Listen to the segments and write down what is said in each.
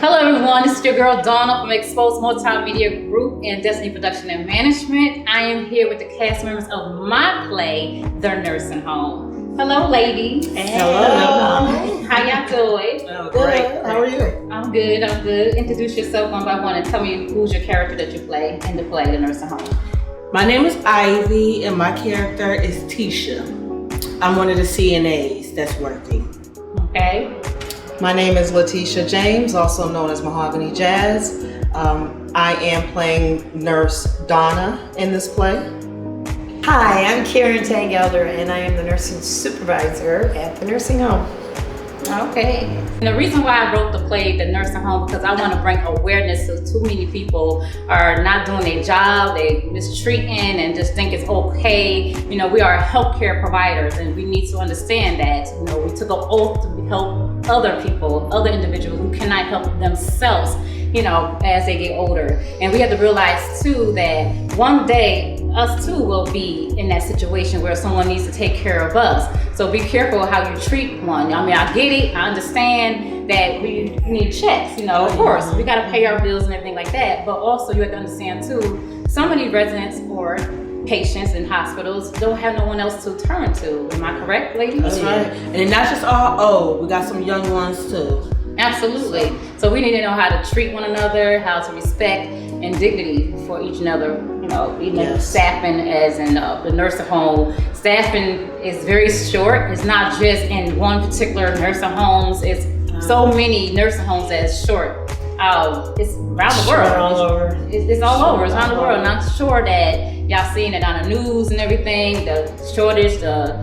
Hello everyone, this is your girl Donna from Exposed Multimedia Group and Destiny Production and Management. I am here with the cast members of my play, The Nursing Home. Hello ladies. Hello. How y'all doing? Oh, great. How are you? I'm good. Introduce yourself one by one and tell me who's your character that you play in the play, The Nursing Home. My name is Ivy and my character is Tisha. I'm one of the CNAs that's working. Okay. My name is Letitia James, also known as Mahogany Jazz. I am playing Nurse Donna in this play. Hi, I'm Karen Tangelder and I am the nursing supervisor at the nursing home. Okay. And the reason why I wrote the play, The Nursing Home, because I want to bring awareness to too many people are not doing their job, they mistreating and just think it's okay. You know, we are healthcare providers and we need to understand that. You know, we took an oath to help other people, other individuals who cannot help themselves, you know, as they get older. And we have to realize too that one day us too will be in that situation where someone needs to take care of us. So be careful how you treat one. I mean, I get it, I understand that we need checks, you know, of course, we gotta pay our bills and everything like that, but also you have to understand too, some of these residents or patients in hospitals don't have no one else to turn to. Am I correct, ladies? That's right. And not just all old, we got some young ones too. Absolutely. So we need to know how to treat one another, how to respect and dignity for each other. You know, even staffing as in the nursing home. Staffing is very short. It's not just in one particular nursing homes. It's so many nursing homes that's short. It's around the world. All over. It's all over. It's around the world. And I'm sure that y'all seeing it on the news and everything. The shortage, the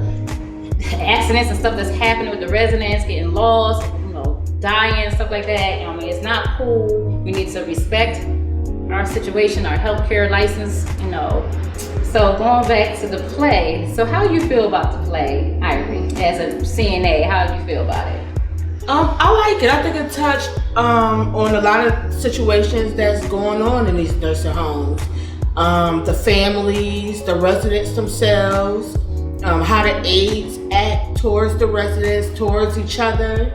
accidents and stuff that's happening with the residents getting lost, dying, stuff like that. I mean, it's not cool. We need to respect our situation, our healthcare license, you know. So going back to the play, so how do you feel about the play, Ivory, as a CNA? How do you feel about it? I like it. I think it touched on a lot of situations that's going on in these nursing homes. The families, the residents themselves, how the aides act towards the residents, towards each other.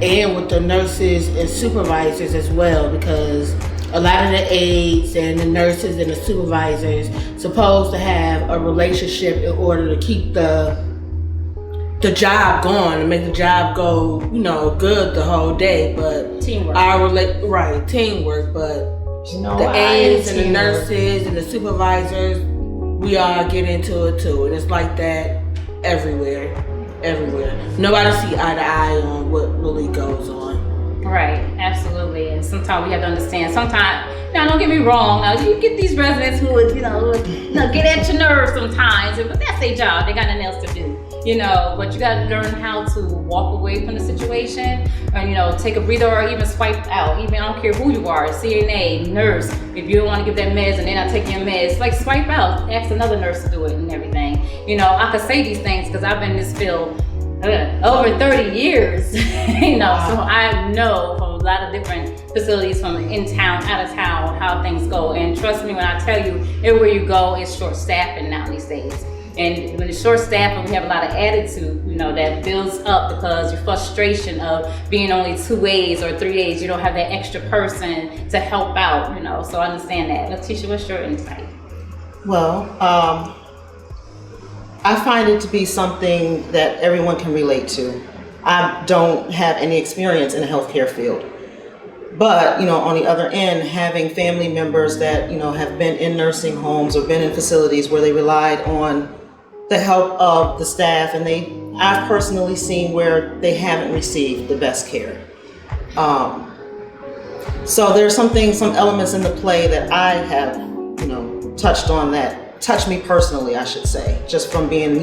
And with the nurses and supervisors as well, because a lot of the aides and the nurses and the supervisors supposed to have a relationship in order to keep the job going and make the job go, you know, good the whole day. But teamwork. Teamwork. But the aides and the nurses and the supervisors, we all get into it too, and it's like that everywhere. Nobody see eye to eye on what really goes on. Right, absolutely. And sometimes we have to understand. Sometimes, now don't get me wrong. Now you get these residents who would, get at your nerves sometimes, but that's their job. They got nothing else to do, But you got to learn how to walk away from the situation, or take a breather, or even swipe out. Even I don't care who you are, CNA, nurse. If you don't want to give that meds and they're not taking your meds, like swipe out. Ask another nurse to do it and everything. I could say these things because I've been in this field over 30 years, so I know from a lot of different facilities from in town, out of town, how things go. And trust me when I tell you, everywhere you go, it's short staffing now these days. And when it's short staffing, we have a lot of attitude, that builds up because your frustration of being only 2 A's or 3 A's, you don't have that extra person to help out, so I understand that. Letitia, what's your insight? Well, I find it to be something that everyone can relate to. I don't have any experience in the healthcare field. But, on the other end, having family members that, have been in nursing homes or been in facilities where they relied on the help of the staff, and I've personally seen where they haven't received the best care. So there's some elements in the play that I have, touched on that touched me personally, I should say, just from being,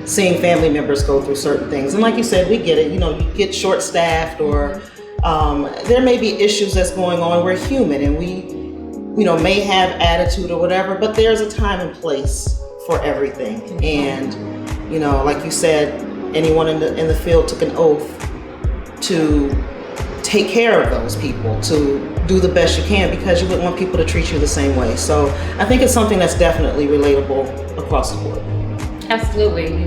seeing family members go through certain things. And like you said, we get it, you get short-staffed or there may be issues that's going on. We're human and we, may have attitude or whatever, but there's a time and place for everything. And, like you said, anyone in the field took an oath to take care of those people, to do the best you can, because you wouldn't want people to treat you the same way. So I think it's something that's definitely relatable across the board. Absolutely,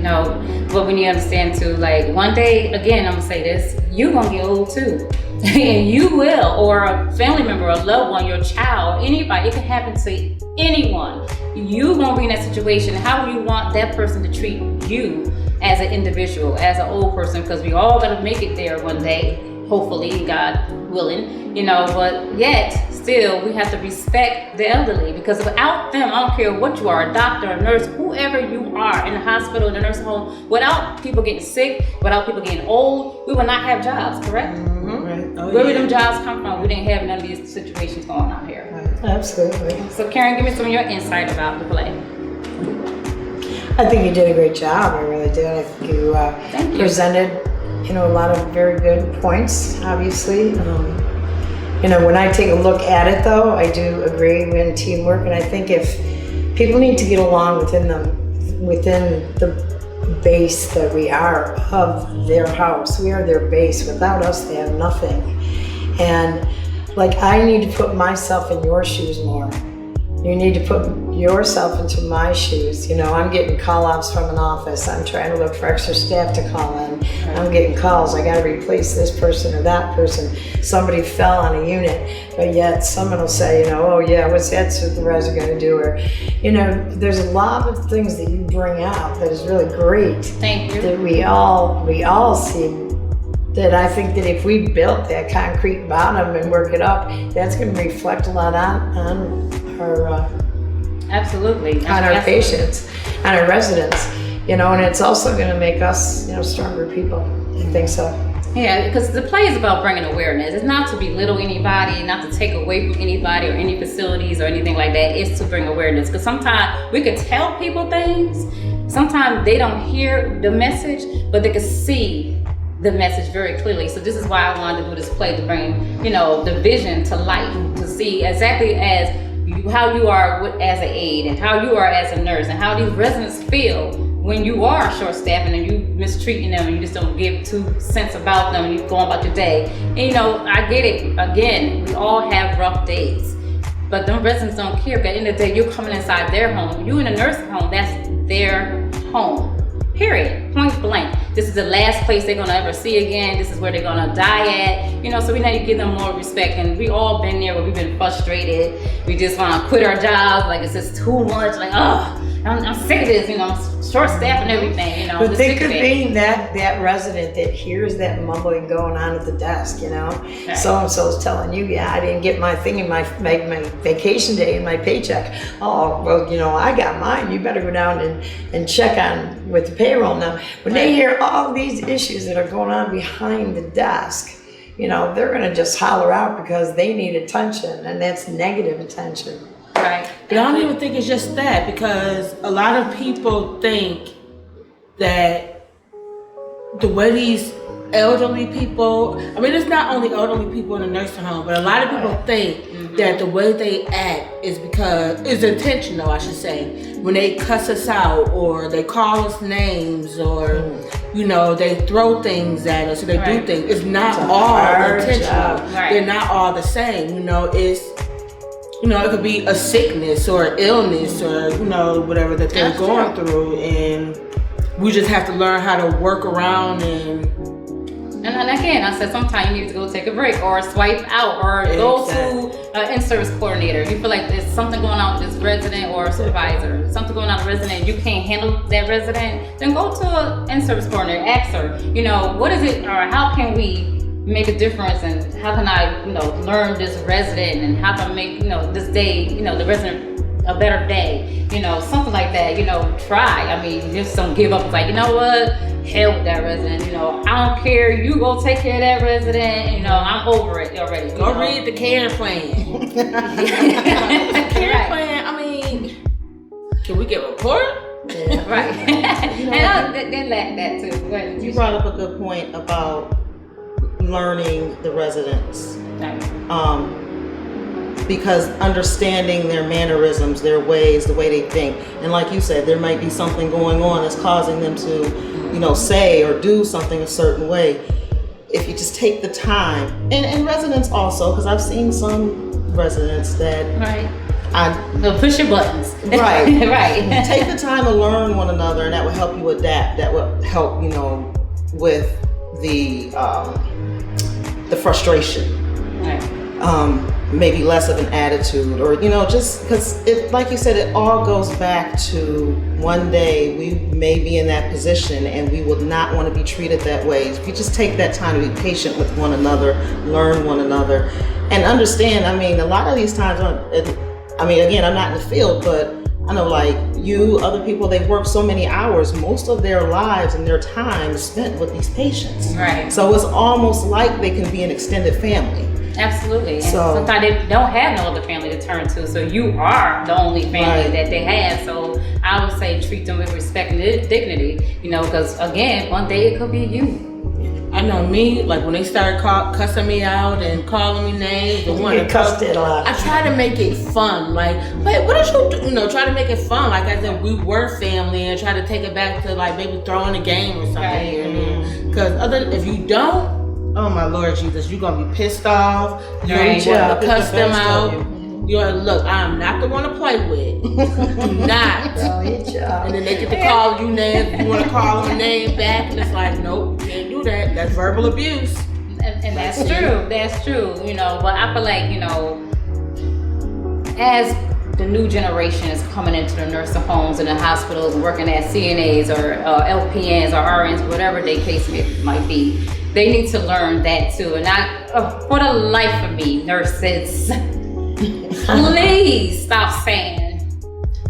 but when you understand too, like one day, again, I'm gonna say this, you're gonna get old too. And you will, or a family member, a loved one, your child, anybody, it can happen to anyone. You gonna be in that situation. How do you want that person to treat you as an individual, as an old person? Because we all gonna make it there one day, hopefully, God willing, but yet still we have to respect the elderly, because without them, I don't care what you are, a doctor, a nurse, whoever you are in the hospital, in the nursing home, without people getting sick, without people getting old, we will not have jobs, correct? Mm-hmm. Right. Where would them jobs come from? We didn't have none of these situations going on here. Right. Absolutely. So Karen, give me some of your insight about the play. I think you did a great job. I really did. I think you Thank you. presented, a lot of very good points, obviously. When I take a look at it, though, I do agree in teamwork, and I think if people need to get along within the base that we are of their house, we are their base. Without us, they have nothing. And like, I need to put myself in your shoes more. You need to put yourself into my shoes. I'm getting call-outs from an office. I'm trying to look for extra staff to call in. I'm getting calls. I got to replace this person or that person. Somebody fell on a unit, but yet someone will say, oh yeah, what's that supervisor going to do? Or, there's a lot of things that you bring out that is really great. Thank you. That we all see. That I think that if we built that concrete bottom and work it up, that's going to reflect a lot on our Absolutely. on our patients, on our residents, and it's also going to make us, stronger people. I think so. Yeah, because the play is about bringing awareness. It's not to belittle anybody, not to take away from anybody or any facilities or anything like that. It's to bring awareness. Because sometimes we could tell people things. Sometimes they don't hear the message, but they can see the message very clearly. So this is why I wanted to do this play, to bring, the vision to light, to see exactly how you are as an aide and how you are as a nurse and how these residents feel when you are short-staffed and you mistreating them and you just don't give 2 cents about them and you go on about your day. And I get it. Again, we all have rough days, but them residents don't care. At the end of the day, you're coming inside their home. You in a nursing home, that's their home. Period. Point blank. This is the last place they're gonna ever see again. This is where they're gonna die at. So we need to give them more respect. And we all been there where we've been frustrated. We just wanna quit our jobs. Like, it's just too much. Like, I'm sick of this. I'm short staffed and everything. But think of being that resident that hears that mumbling going on at the desk. Okay. So and so's telling you, yeah, I didn't get my thing in my vacation day in my paycheck. Oh, well, I got mine. You better go down and check on with the payroll now. When they hear all these issues that are going on behind the desk, they're going to just holler out because they need attention, and that's negative attention. Right. But I don't even think it's just that, because a lot of people think that the way these elderly people, it's not only elderly people in a nursing home, but a lot of people think that the way they act is because it's intentional, I should say. When they cuss us out or they call us names or they throw things at us or they do things. It's not all intentional. Right. They're not all the same. It's it could be a sickness or illness or whatever that they're going through, and we just have to learn how to work around And again, I said sometimes you need to go take a break or swipe out or go to an in-service coordinator. You feel like there's something going on with this resident or supervisor, something going on with the resident, you can't handle that resident, then go to an in-service coordinator, ask her, what is it, or how can we make a difference, and how can I, learn this resident, and how can I make, this day, the resident a better day, something like that, try. Just don't give up. It's like, what? Hell with that resident, I don't care. You go take care of that resident, I'm over it already. Go read the care plan. Care plan, can we get a report? Yeah. Right. And they lack that too. Go ahead. You brought up a good point about learning the residents. Because understanding their mannerisms, their ways, the way they think. And like you said, there might be something going on that's causing them to, say or do something a certain way. If you just take the time, and residents also, because I've seen some residents that So push your buttons. Right. Right. Take the time to learn one another, and that will help you adapt. That will help, with the frustration. Right. Maybe less of an attitude, or just because it, like you said, it all goes back to one day we may be in that position and we would not want to be treated that way. If you just take that time to be patient with one another, learn one another, and understand. I mean, a lot of these times, again, I'm not in the field, but I know, like you, other people, they've worked so many hours, most of their lives and their time is spent with these patients. Right. So it's almost like they can be an extended family. Absolutely. And So- sometimes they don't have no other family to turn to, so you are the only family Right. that they have. So I would say treat them with respect and dignity, because again, one day it could be you. I know me, like when they started cussing me out and calling me names, the one Get cussed it a lot. I try to make it fun. Like, wait, what did you do? Try to make it fun. Like I said, we were family, and try to take it back to like maybe throwing a game or something Right. here and there. Because if you don't, oh my Lord Jesus, you're gonna be pissed off. You're Right. gonna cuss them Best out. of You're gonna look. I'm not the one to play with. Do not. Oh, good job. And then they get to call you names. You want to call them a name back, and it's like, nope, you can't do that. That's verbal abuse. And that's true. That's true. But I feel like, as the new generation is coming into the nursing homes and the hospitals and working as CNAs or LPNs or RNs, whatever their case might be, they need to learn that too. And for the life of me, nurses, please stop saying,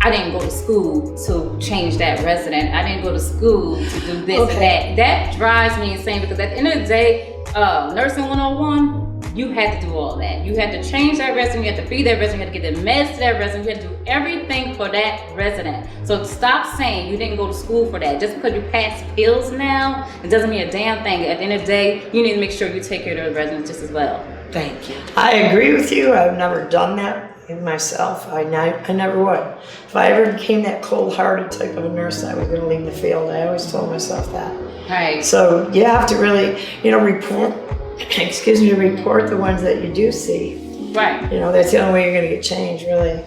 I didn't go to school to change that resident. I didn't go to school to do this and that. That drives me insane, because at the end of the day, nursing 101, you had to do all that. You had to change that resident, you had to feed that resident, you had to get the meds to that resident, you had to do everything for that resident. So stop saying you didn't go to school for that. Just because you pass pills now, it doesn't mean a damn thing. At the end of the day, you need to make sure you take care of those residents just as well. Thank you. I agree with you. I've never done that in myself. I never would. If I ever became that cold-hearted type of a nurse, I was going to leave the field. I always told myself that. Right. So you have to really, report. Report the ones that you do see. Right. That's the only way you're going to get change, really.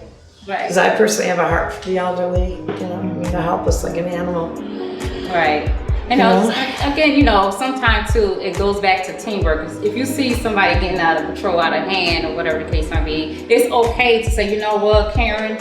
Right. Because I personally have a heart for the elderly. They're helpless like an animal. Right. Again, sometimes too, it goes back to teamwork. If you see somebody getting out of control, out of hand, or whatever the case might be, it's okay to say, you know what, Karen,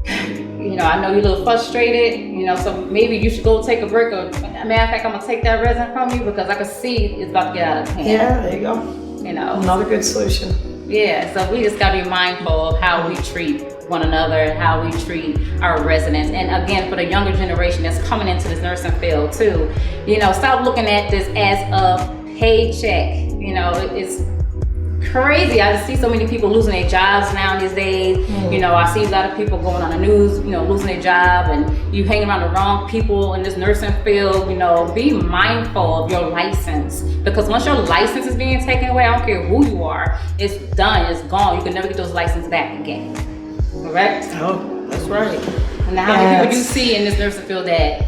I know you're a little frustrated, so maybe you should go take a break. Or, matter of fact, I'm going to take that resident from you because I can see it's about to get out of hand. Yeah, there you go. Another good solution. Yeah, so we just got to be mindful of how we treat one another and how we treat our residents. And again, for the younger generation that's coming into this nursing field too, stop looking at this as a paycheck. It's crazy. I see so many people losing their jobs now these days. I see a lot of people going on the news, losing their job, and you hang around the wrong people in this nursing field. Be mindful of your license, because once your license is being taken away, I don't care who you are, it's done, it's gone. You can never get those licenses back again. Correct? Oh, that's right. And how many people do you see in this nursing field that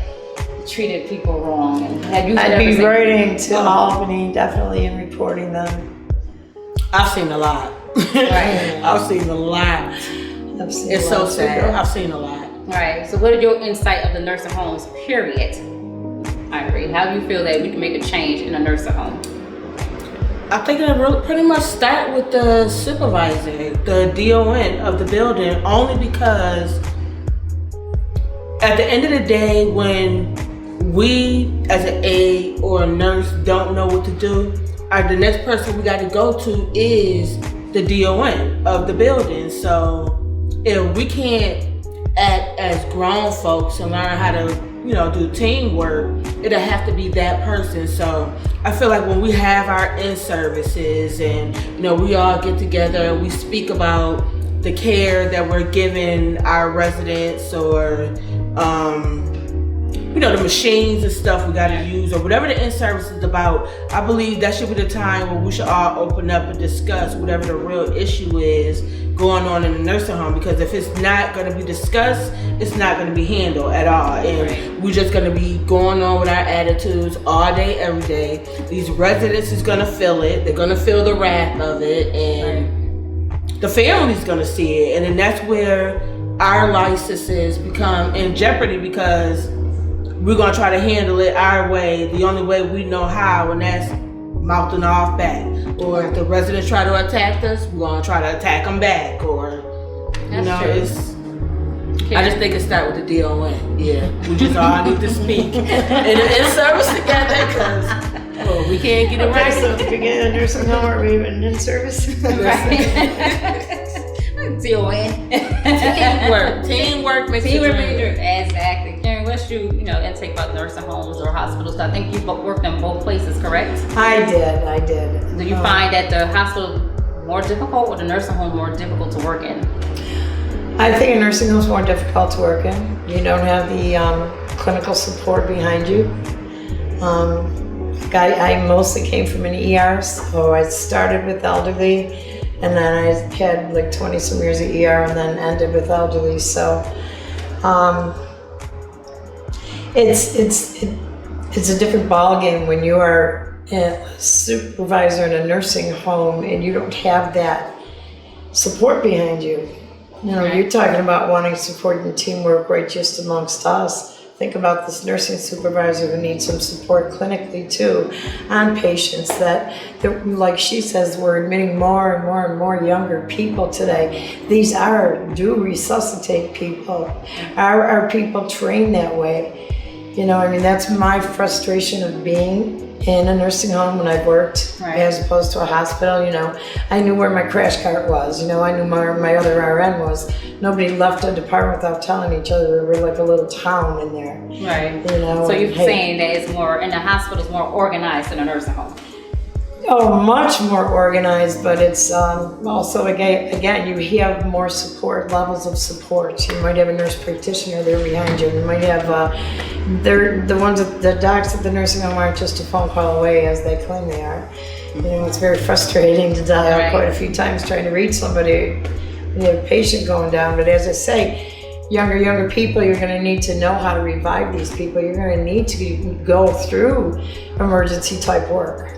treated people wrong? And have you I'd be ever writing to Albany, definitely, and reporting them. I've seen a lot. Right. I've seen a lot. I've seen It's a so lot, sad. too. I've seen a lot. Right. So what is your insight of the nursing homes, period? I agree. How do you feel that we can make a change in a nursing home? I think it really pretty much start with the supervisor, the DON of the building, only because at the end of the day, when we as an aide or a nurse don't know what to do, the next person we got to go to is the DON of the building. So if we can't act as grown folks and learn how to do teamwork, it'll have to be that person. So I feel like when we have our in-services and we all get together and we speak about the care that we're giving our residents, or the machines and stuff we got to use, or whatever the in-service is about, I believe that should be the time where we should all open up and discuss whatever the real issue is going on in the nursing home. Because if it's not going to be discussed, it's not going to be handled at all, and we're just going to be going on with our attitudes all day, every day. These residents is going to feel it. They're going to feel the wrath of it, and the family's gonna see it, and then that's where our licenses become in jeopardy because we're gonna try to handle it our way, the only way we know how, and that's mouthing off back. Or if the residents try to attack us, we're gonna try to attack them back. Or you know, it's. I just think it start with the DON. Yeah, we just all need to speak in service together because we can't get it right. So if you get a nursing home or even in service. Teamwork makes Teamwork makes exactly. Karen, what's your intake about nursing homes or hospitals? I think you worked in both places, correct? I did. Do you find that the hospital more difficult or the nursing home more difficult to work in? I think a nursing home is more difficult to work in. You don't have the clinical support behind you. I mostly came from an ER, so I started with elderly, and then I had like 20 some years of ER, and then ended with elderly. So it's a different ballgame when you are a supervisor in a nursing home and you don't have that support behind you. You're talking about wanting support and teamwork right just amongst us. Think about this nursing supervisor who needs some support clinically too on patients that, like she says, we're admitting more and more and more younger people today. These do resuscitate people. Are people trained that way? That's my frustration of being in a nursing home when I've worked as opposed to a hospital. I knew where my crash cart was. I knew where my other RN was. Nobody left a department without telling each other. We were like a little town in there. Right. So you're saying that it's more, in the hospital, it's more organized than a nursing home? Oh, much more organized, but it's also, again, you have more support, levels of support. You might have a nurse practitioner there behind you. You might have, the docs at the nursing home aren't just a phone call away as they claim they are. It's very frustrating to dial quite a few times trying to reach somebody when you have a patient going down. But as I say, younger people, you're going to need to know how to revive these people. You're going to need to go through emergency type work.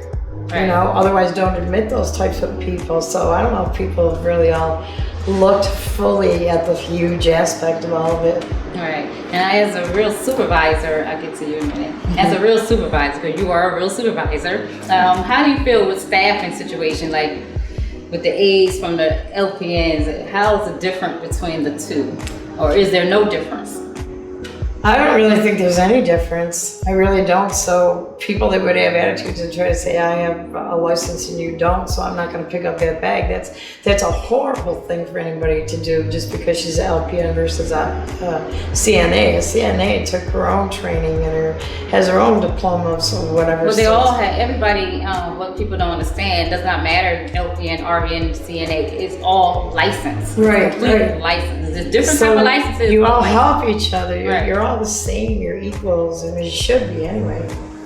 Otherwise don't admit those types of people. So I don't know if people have really all looked fully at the huge aspect of all of it. Right. And as a real supervisor, I'll get to you in a minute. As a real supervisor, because you are a real supervisor, how do you feel with staffing situation, like with the aides from the LPNs? How is it different between the two? Or is there no difference? I don't really think there's any difference. I really don't. So people that would have attitudes and try to say, I have a license and you don't, so I'm not going to pick up that bag. That's a horrible thing for anybody to do just because she's an LPN versus a CNA. A CNA took her own training and has her own diplomas or whatever. Well, they all have, everybody, what people don't understand, does not matter, LPN, RN, CNA, it's all licensed. Right. Completely licensed. There's different type of licenses. You all help each other. You're all the same. You're equals, and you should be anyway.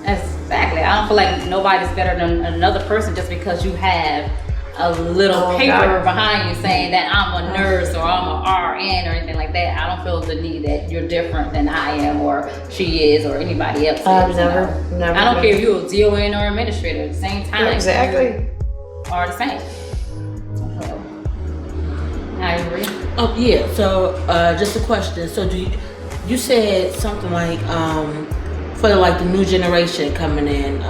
Exactly. I don't feel like nobody's better than another person just because you have a little paper behind you saying that I'm a nurse or I'm a RN or anything like that. I don't feel the need that you're different than I am or she is or anybody else is. Never. I don't care if you're a DON or administrator at the same time. Exactly. Are the same. I agree. Oh yeah. So just a question. So you said something like for the new generation coming in,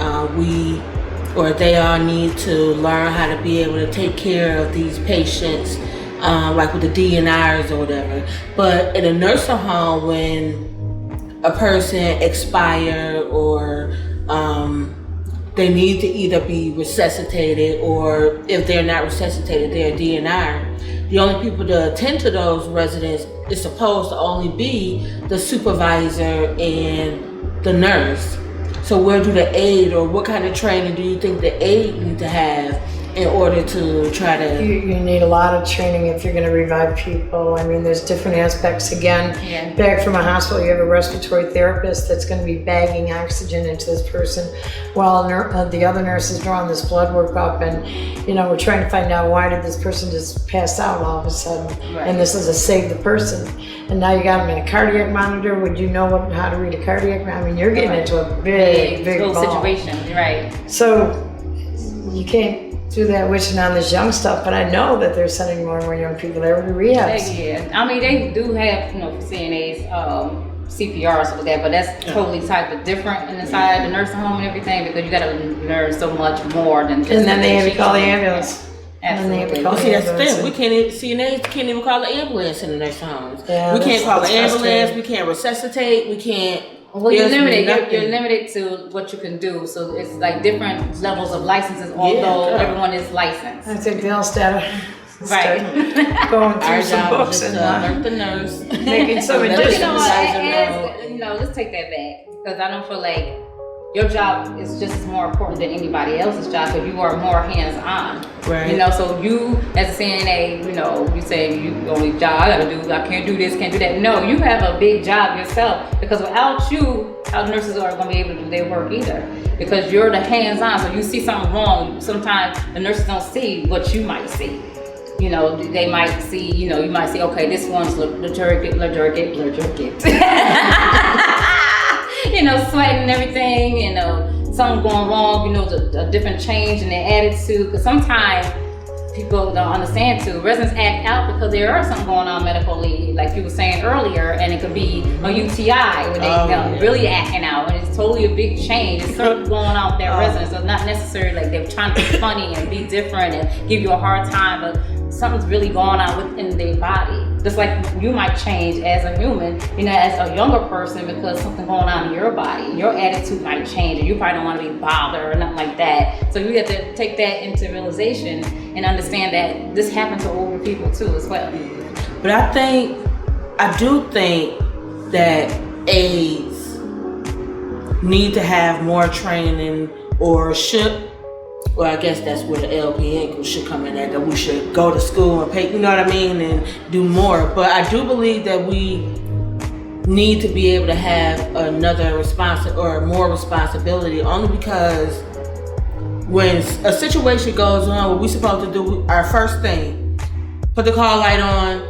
they all need to learn how to be able to take care of these patients, like with the DNRs or whatever. But in a nursing home, when a person expired or they need to either be resuscitated, or if they're not resuscitated, they're a DNR. The only people to attend to those residents is supposed to only be the supervisor and the nurse. So where do the aide, or what kind of training do you think the aide need to have in order to try to... You need a lot of training if you're going to revive people. I mean, there's different aspects. Again, back from a hospital, you have a respiratory therapist that's going to be bagging oxygen into this person while the other nurse is drawing this blood work up, and we're trying to find out why did this person just pass out all of a sudden. And this is a save the person. And now you got them in a cardiac monitor. Would you know how to read a cardiac monitor? I mean, you're getting into a big whole ball. situation, right? So you can't do that witching on this young stuff, but I know that they're sending more and more young people there to rehabs. Yeah, I mean they do have CNAs, CPRs with that, but that's totally type of different inside the nursing home and everything because you got to learn so much more than just. And then they have to call the ambulance. Absolutely. Well, see, that's the thing. We can't even, CNAs can't even call the ambulance in the nursing homes. Yeah, we can't call the ambulance. frustrating. We can't resuscitate. We can't. Well, you're there's limited. nothing. You're limited to what you can do. So it's like different levels of licenses, although Yeah. everyone is licensed. I think they'll start Right. going through Our some job books is just and alert the nurse. making some Let But the you know supervisor what? Let's take that back because I don't feel like your job is just as more important than anybody else's job because you are more hands-on. Right. You know, so you as a CNA, you say you only job I can't do this, can't do that. No, you have a big job yourself because without you, how nurses are going to be able to do their work either. Because you're the hands-on, so you see something wrong. Sometimes the nurses don't see what you might see. They might see, you might see, okay, this one's lethargic. Sweating and everything, something going wrong, a different change in their attitude. Because sometimes people don't understand too. Residents act out because there is something going on medically, like you were saying earlier, and it could be a UTI where they really acting out, and it's totally a big change. It's something going on with their residents. So it's not necessarily like they're trying to be funny and be different and give you a hard time, but something's really going on within their body. Just like you might change as a human, as a younger person because something going on in your body. Your attitude might change and you probably don't want to be bothered or nothing like that. So you have to take that into realization and understand that this happens to older people too as well. But I do think that aides need to have more training or should. Well, I guess that's where the LPN should come in at, that we should go to school and pay, and do more. But I do believe that we need to be able to have another more responsibility, only because when a situation goes on, what we're supposed to do, our first thing, put the call light on,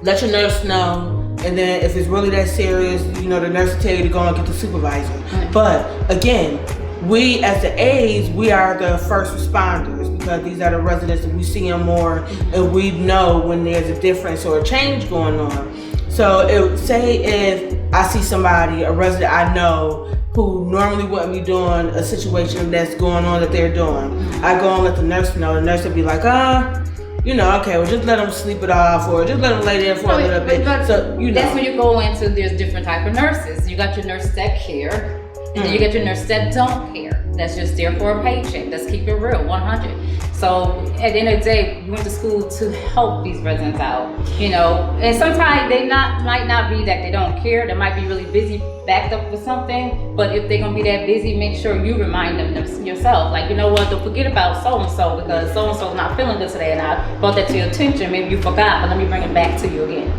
let your nurse know, and then if it's really that serious, the nurse will tell you to go and get the supervisor. Mm-hmm. But again, we as the aides, we are the first responders because these are the residents that we see them more, and we know when there's a difference or a change going on. So say if I see somebody, a resident I know, who normally wouldn't be doing a situation that's going on that they're doing, I go and let the nurse know. The nurse will be like, okay, well just let them sleep it off, or just let them lay there for a little bit. So that's when you go into, there's different type of nurses. You got your nurses that care. And then you get your nurses that don't care. That's just there for a paycheck. Let's keep it real, 100. So at the end of the day, you went to school to help these residents out, And sometimes they might not be that they don't care. They might be really busy, backed up with something. But if they're gonna be that busy, make sure you remind them yourself. Like, you know what? Don't forget about so and so because so and so's not feeling good today, and I brought that to your attention. Maybe you forgot, but let me bring it back to you again.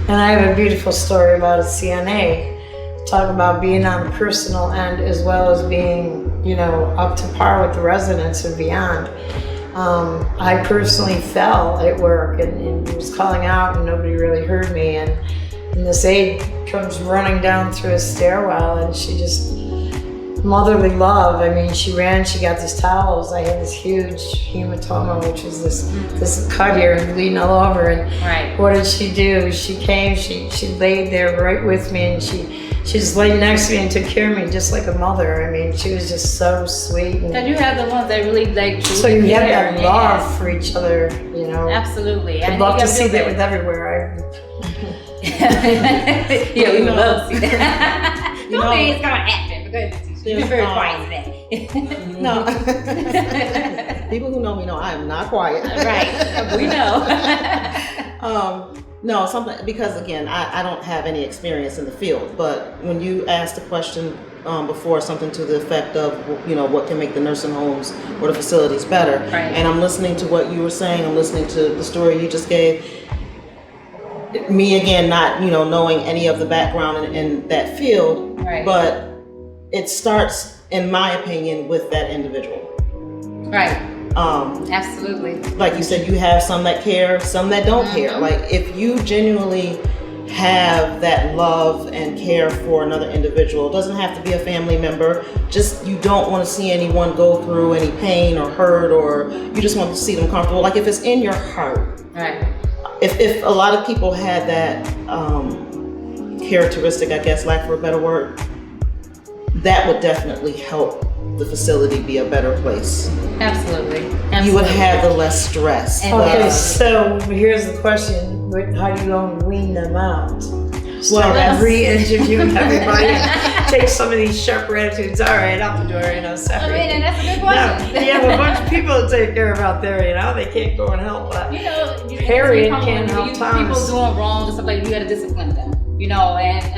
And I have a beautiful story about a CNA. Talk about being on the personal end as well as being, up to par with the residents and beyond. I personally fell at work and was calling out and nobody really heard me. And this aide comes running down through a stairwell and she just, motherly love. I mean, she ran, she got these towels. I had this huge hematoma, which is this cut here and bleeding all over. And right. What did she do? She came, she laid there right with me and she just laid next to me and took care of me just like a mother. I mean, she was just so sweet. And you have the ones that really so you have that love for each other, Absolutely. I'd love to see that with everywhere. Yeah, we would love to see that. No way it's gonna happen because you've been very quiet today. No. People who know me know I am not quiet. Right. We know. No, something, because again, I don't have any experience in the field, but when you asked the question before, something to the effect of, what can make the nursing homes or the facilities better, right. And I'm listening to what you were saying, I'm listening to the story you just gave. Me again, not, knowing any of the background in that field, right. But it starts, in my opinion, with that individual. Right. Absolutely. Like you said, you have some that care, some that don't care. Like if you genuinely have that love and care for another individual. It doesn't have to be a family member. Just you don't want to see anyone go through any pain or hurt, or you just want to see them comfortable. Like if it's in your heart. Right. If a lot of people had that characteristic, I guess, lack for a better word, that would definitely help the facility be a better place. Absolutely. You would have the less stress. Okay, so here's the question. How do you go and wean them out? Well, that's- re-interview everybody. Take some of these sharper attitudes. All right, out the door, sorry. I mean, and that's a good No, question. you have a bunch of people to take care of out there, they can't go and help. But Harriet can't help People Thomas. doing wrong and stuff like that, you gotta discipline them, and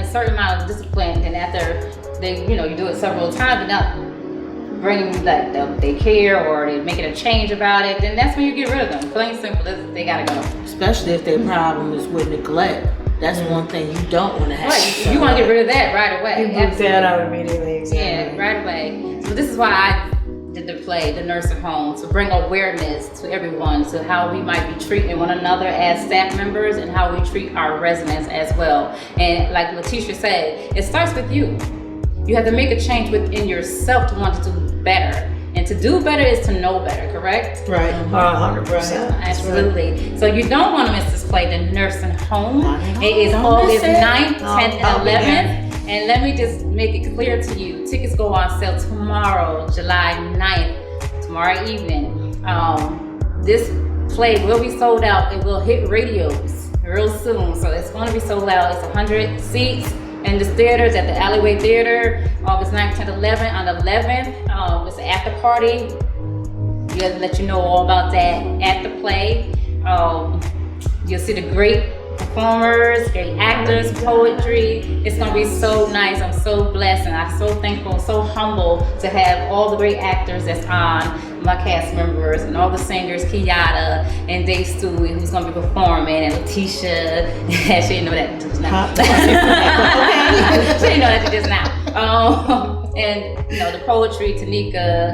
a certain amount of discipline, and after they, you do it several times, but not bringing like they care or they making a change about it, then that's when you get rid of them. Plain simple, they gotta go. Especially if their problem is with neglect. That's one thing you don't want to have. Right, you want to get rid of that right away. You move that out immediately, exactly. Yeah, right away. So this is why I did the play, The Nursing Home, to bring awareness to everyone to how we might be treating one another as staff members and how we treat our residents as well. And like Letitia said, it starts with you. You have to make a change within yourself to want to do better. And to do better is to know better, correct? Right. 100%. Absolutely. So you don't want to miss this play, The Nursing Home. It is Don't August miss it. 9th, 10th, I'll and be 11th. And let me just make it clear to you, tickets go on sale tomorrow, July 9th, tomorrow evening. This play will be sold out. It will hit radios real soon. So it's going to be sold out. It's 100 seats. And the theaters at the Alleyway Theater, August 9th, 10th, 11th. On the 11th, it's an after party. We'll let you know all about that at the play. You'll see the great performers, great actors, poetry. It's gonna be so nice. I'm so blessed and I'm so thankful, so humble to have all the great actors that's on, my cast members and all the singers, Kiara and Dave Stewie, who's gonna be performing, and Letitia. She didn't know that just now. She didn't know that just now. And the poetry, Tanika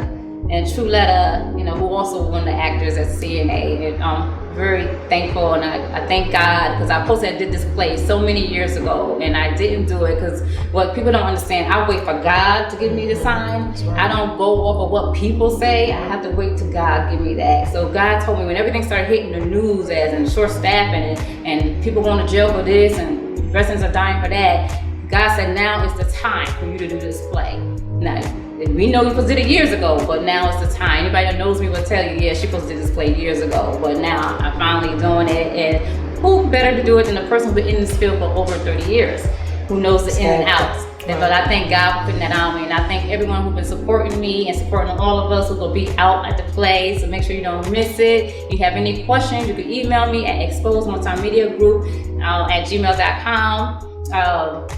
and Truletta, who also one of the actors at CNA. And I'm very thankful, and I thank God, because I posted I did this play so many years ago, and I didn't do it because what people don't understand, I wait for God to give me the sign. I don't go off of what people say. I have to wait till God give me that. So God told me when everything started hitting the news as in short staffing and people going to jail for this and residents are dying for that, God said now is the time for you to do this play. Now, we know you supposed to did it years ago, but now it's the time. Anybody that knows me will tell you, yeah, she supposed to did this play years ago, but now I'm finally doing it. And who better to do it than the person who's been in this field for over 30 years, who knows the ins and outs. But I thank God for putting that on me, and I thank everyone who's been supporting me and supporting all of us who will be out at the play. So make sure you don't miss it. If you have any questions, you can email me at exposedmultimediagroup at gmail.com.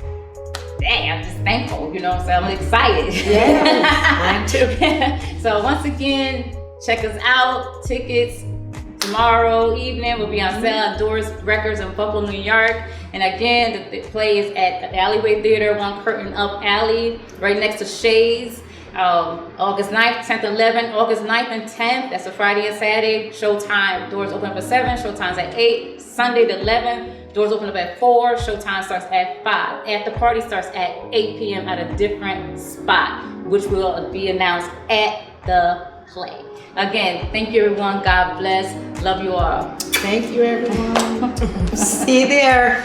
Dang, I'm just thankful, so I'm excited. Yeah, mine too. So once again, check us out. Tickets tomorrow evening will be on sale at Doris Records in Buffalo, New York. And again, the play is at the Alleyway Theater, one curtain up alley, right next to Shays. August 9th, 10th, 11th, August 9th and 10th, that's a Friday and Saturday. Showtime, doors open up at 7, showtime's at 8. Sunday the 11th, doors open up at 4, showtime starts at 5. After party starts at 8 p.m. at a different spot, which will be announced at the play. Again, thank you everyone, God bless, love you all. Thank you, everyone. See you there.